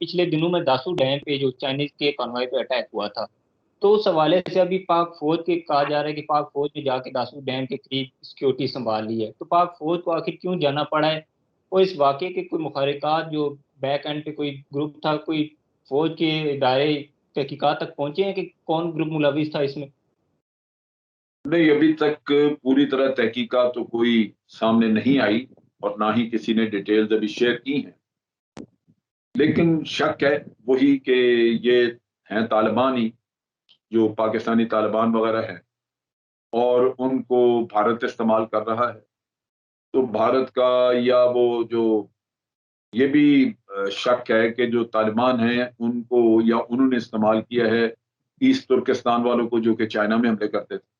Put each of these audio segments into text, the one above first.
پچھلے دنوں میں داسو ڈیم پہ جو چائنیز کے کانوائے پہ اٹیک ہوا تھا، تو اس حوالے سے ابھی پاک فوج کے کہا جا رہا ہے کہ پاک فوج نے جا کے داسو ڈیم کے قریب سیکیورٹی سنبھال لی ہے، تو پاک فوج کو آخر کیوں جانا پڑا ہے؟ اور اس واقعے کے کوئی محرکات جو بیک اینڈ پہ کوئی گروپ تھا، کوئی فوج کے ادارے تحقیقات تک پہنچے ہیں کہ کون گروپ ملوث تھا اس میں؟ نہیں، ابھی تک پوری طرح تحقیقات تو کوئی سامنے نہیں آئی اور نہ ہی کسی نے ڈیٹیلز ابھی شیئر کی ہیں، لیکن شک ہے وہی کہ یہ ہیں طالبان ہی، جو پاکستانی طالبان وغیرہ ہیں، اور ان کو بھارت استعمال کر رہا ہے۔ تو بھارت کا یا وہ جو یہ بھی شک ہے کہ جو طالبان ہیں ان کو یا انہوں نے استعمال کیا ہے ایسٹ ترکستان والوں کو، جو کہ چائنا میں حملے کرتے تھے۔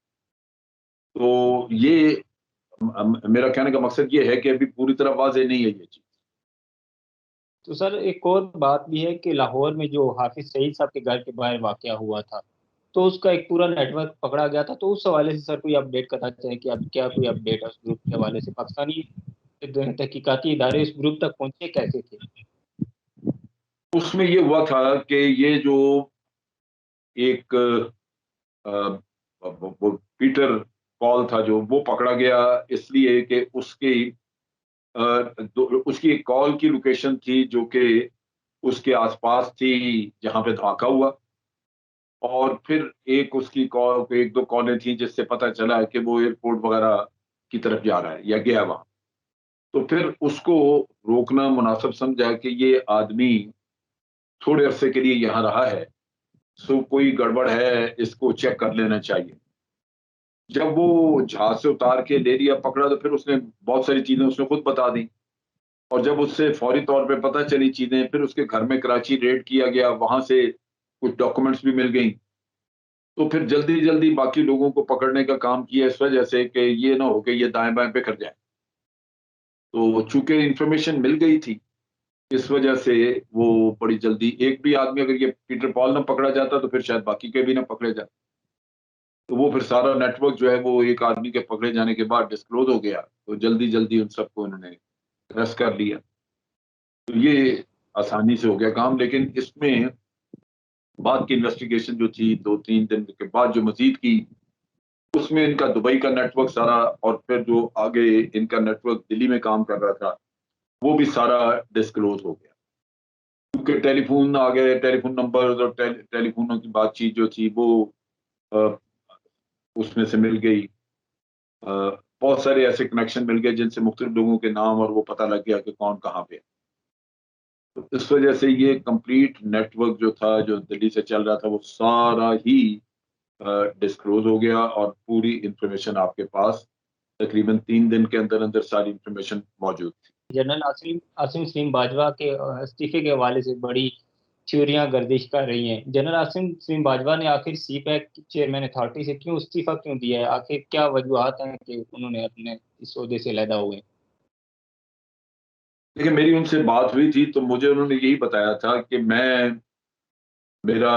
تو یہ میرا کہنے کا مقصد یہ ہے کہ ابھی پوری طرح واضح نہیں ہے یہ چیز۔ تو سر ایک اور بات بھی ہے کہ لاہور میں جو حافظ سعید صاحب کے گھر کے باہر واقعہ ہوا تھا، تو اس کا ایک پورا نیٹ ورک پکڑا گیا تھا، تو اس حوالے سے سر کوئی اپڈیٹ کرنا چاہیں کہ اب کیا کوئی اپڈیٹ ہے اس گروپ کے حوالے سے؟ پاکستانی تحقیقاتی ادارے اس گروپ تک پہنچے کیسے تھے؟ اس میں یہ ہوا تھا کہ یہ جو ایک وہ پیٹر پال تھا جو وہ پکڑا گیا، اس لیے کہ اس کی ایک کال کی لوکیشن تھی جو کہ اس کے آس پاس تھی جہاں پہ دھماکہ ہوا، اور پھر اس کی کال، ایک دو کالیں تھیں جس سے پتہ چلا ہے کہ وہ ایئرپورٹ وغیرہ کی طرف جا رہا ہے یا گیا وہاں۔ تو پھر اس کو روکنا مناسب سمجھا کہ یہ آدمی تھوڑے عرصے کے لیے یہاں رہا ہے، سو کوئی گڑبڑ ہے، اس کو چیک کر لینا چاہیے۔ جب وہ جہاز سے اتار کے لے لیا پکڑا، تو پھر اس نے بہت ساری چیزیں اس نے خود بتا دی، اور جب اس سے فوری طور پہ پتہ چلی چیزیں، پھر اس کے گھر میں کراچی ریڈ کیا گیا، وہاں سے کچھ ڈاکومنٹس بھی مل گئیں، تو پھر جلدی جلدی باقی لوگوں کو پکڑنے کا کام کیا، اس وجہ سے کہ یہ نہ ہو کہ یہ دائیں بائیں پہ کر جائیں۔ تو چونکہ انفارمیشن مل گئی تھی، اس وجہ سے وہ بڑی جلدی، ایک بھی آدمی اگر یہ پیٹر پال نہ پکڑا جاتا تو پھر شاید باقی کے بھی نہ پکڑے جاتے، تو وہ پھر سارا نیٹ ورک جو ہے وہ ایک آدمی کے پکڑے جانے کے بعد ڈسکلوز ہو گیا، تو جلدی جلدی ان سب کو انہوں نے ریسٹ کر لیا۔ تو یہ آسانی سے ہو گیا کام، لیکن اس میں بعد کی انویسٹیگیشن جو تھی 2-3 دن کے بعد جو مزید کی، اس میں ان کا دبئی کا نیٹ ورک سارا، اور پھر جو آگے ان کا نیٹ ورک دلی میں کام کر رہا تھا، وہ بھی سارا ڈسکلوز ہو گیا، کیونکہ ٹیلی فون آ گئے، ٹیلی فون نمبر اور ٹیلی فونوں کی بات چیت جو تھی وہ اس میں سے مل گئی۔ بہت سارے ایسے کنیکشن مل گئے جن سے مختلف لوگوں کے نام اور وہ پتہ لگ گیا کہ کون کہاں پہ ہے۔ تو اس وجہ سے یہ کمپلیٹ نیٹ ورک جو تھا، جو دلی سے چل رہا تھا، وہ سارا ہی ڈسکلوز ہو گیا، اور پوری انفارمیشن آپ کے پاس تقریباً 3 دن کے اندر اندر ساری انفارمیشن موجود تھی۔ جنرل عاصم سلیم باجوہ کے استعفے کے حوالے سے بڑی تھیوریاں گردش کر رہی ہیں۔ جنرل عاصم سلیم باجوہ نے آخر سی پیک چیئرمین اتھارٹی سے کیوں استعفیٰ کیوں دیا ہے؟ آخر کیا وجوہات ہیں کہ انہوں نے اپنے اس عہدے سے علیحدہ ہوئے؟ لیکن میری ان سے بات ہوئی تھی تو مجھے انہوں نے یہی بتایا تھا کہ میرا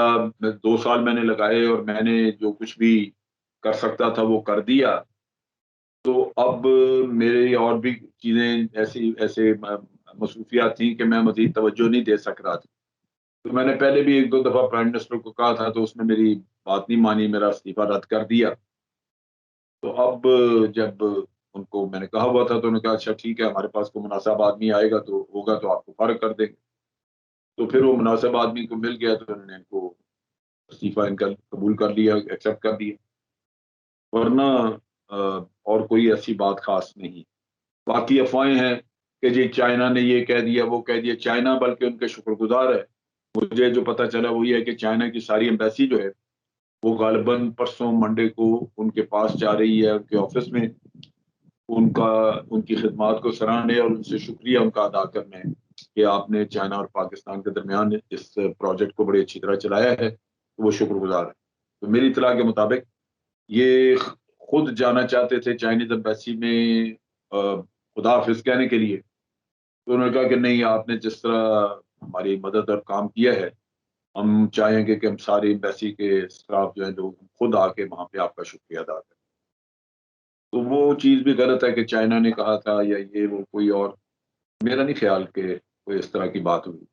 2 سال میں نے لگائے، اور میں نے جو کچھ بھی کر سکتا تھا وہ کر دیا، تو اب میرے اور بھی چیزیں ایسے مصروفیات تھیں کہ میں مزید توجہ نہیں دے سک رہا تھا۔ تو میں نے پہلے بھی 1-2 دفعہ پرائم منسٹر کو کہا تھا، تو اس نے میری بات نہیں مانی، میرا استعفیٰ رد کر دیا۔ تو اب جب ان کو میں نے کہا ہوا تھا تو انہوں نے کہا اچھا ٹھیک ہے، ہمارے پاس کوئی مناسب آدمی آئے گا تو ہوگا تو آپ کو فارغ کر دیں گے۔ تو پھر وہ مناسب آدمی کو مل گیا، تو انہوں نے ان کو استعفیٰ ان کا قبول کر لیا، ایکسیپٹ کر دیا، ورنہ اور کوئی ایسی بات خاص نہیں۔ باقی افواہیں ہیں کہ جی چائنا نے یہ کہہ دیا، وہ کہہ دیا، چائنا بلکہ ان کے شکر گزار ہے۔ مجھے جو پتہ چلا وہ یہ ہے کہ چائنا کی ساری ایمبیسی جو ہے وہ غالباً پرسوں منڈے کو ان کے پاس جا رہی ہے، ان کے آفس میں ان کی خدمات کو سراہنے اور ان سے شکریہ ان کا ادا کرنے کہ آپ نے چائنا اور پاکستان کے درمیان اس پروجیکٹ کو بڑی اچھی طرح چلایا ہے، تو وہ شکر گزار ہے۔ تو میری اطلاع کے مطابق یہ خود جانا چاہتے تھے چائنیز ایمبیسی میں خدا حافظ کہنے کے لیے، تو انہوں نے کہا کہ نہیں، آپ نے جس طرح ہماری مدد اور کام کیا ہے، ہم چاہیں گے کہ ہم ساری ایمبیسی کے اسٹاف جو ہیں لوگ خود آ کے وہاں پہ آپ کا شکریہ ادا کریں۔ تو وہ چیز بھی غلط ہے کہ چائنا نے کہا تھا یا یہ وہ کوئی اور، میرا نہیں خیال کہ کوئی اس طرح کی بات ہوئی۔